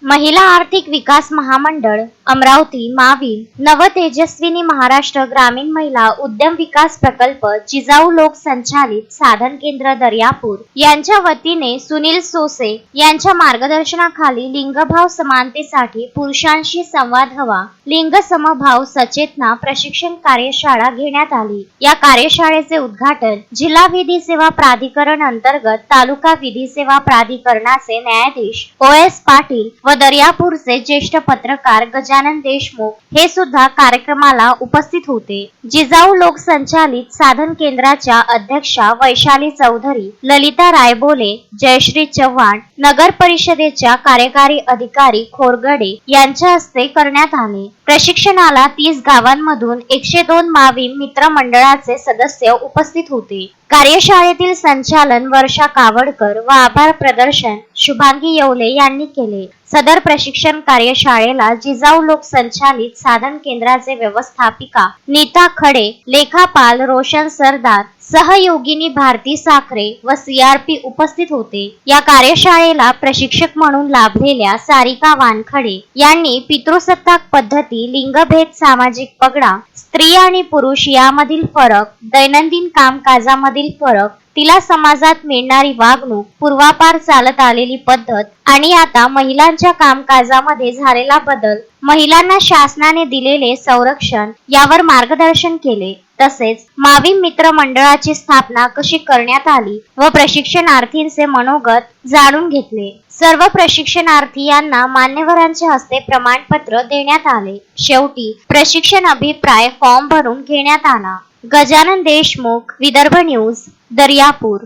महिला आर्थिक विकास महामंडळ अमरावती माविल नवतेजस्विनी महाराष्ट्र ग्रामीण महिला उद्यम विकास प्रकल्प जिजाऊ लोक संचालित साधन केंद्र दर्यापूर यांच्या वतीने सुनील सोसे यांच्या मार्गदर्शनाखाली लिंगभाव समानतेसाठी पुरुषांशी संवाद हवा लिंग समभाव सचेतना प्रशिक्षण कार्यशाळा घेण्यात आली। या कार्यशाळेचे उद्घाटन जिल्हा विधी सेवा प्राधिकरण अंतर्गत तालुका विधी सेवा प्राधिकरणाचे न्यायाधीश OS पाटील व दर्यापूरचे ज्येष्ठ पत्रकार गजानन देशमुख हे सुद्धा कार्यक्रमाला उपस्थित होते। जिजाऊ लोक संचालित साधन केंद्राच्या अध्यक्षा वैशाली चौधरी, ललिता रायबोले, जयश्री चव्हाण, नगर परिषदेच्या कार्यकारी अधिकारी खोरगडे यांच्या हस्ते करण्यात आले। प्रशिक्षणाला 30 गावांमधून 102 माविम मित्र मंडळाचे सदस्य उपस्थित होते। कार्यशाळेतील संचालन वर्षा कावडकर व आभार प्रदर्शन शुभांगी येवले यांनी केले। सदर प्रशिक्षण कार्यशाळेला जिजाऊ लोक संचालित साधन केंद्राचे व्यवस्थापिका नीता खडे, लेखापाल रोशन सरदार, सहयोगिनी भारती साखरे व CRP उपस्थित होते। या कार्यशाळेला प्रशिक्षक म्हणून लाभलेल्या सारिका वानखडे यांनी पितृसत्ताक पद्धती, लिंगभेद, सामाजिक पगडा, स्त्री आणि पुरुष यामधील फरक, दैनंदिन कामकाजामधील फरक, तिला समाजात मिळणारी वागणूक, पूर्वापार चालत आलेली पद्धत आणि आता महिलांच्या कामकाजामध्ये झालेला बदल, महिलांना शासनाने दिलेले संरक्षण यावर मार्गदर्शन केले। तसेच माविम मित्र मंडळाची स्थापना कशी करण्यात आली व प्रशिक्षणार्थींचे मनोगत जाणून घेतले। सर्व प्रशिक्षणार्थी यांना मान्यवरांच्या हस्ते प्रमाणपत्र देण्यात आले। शेवटी प्रशिक्षण अभिप्राय फॉर्म भरून घेण्यात आला। गजानन देशमुख, विदर्भ न्यूज, दर्यापूर।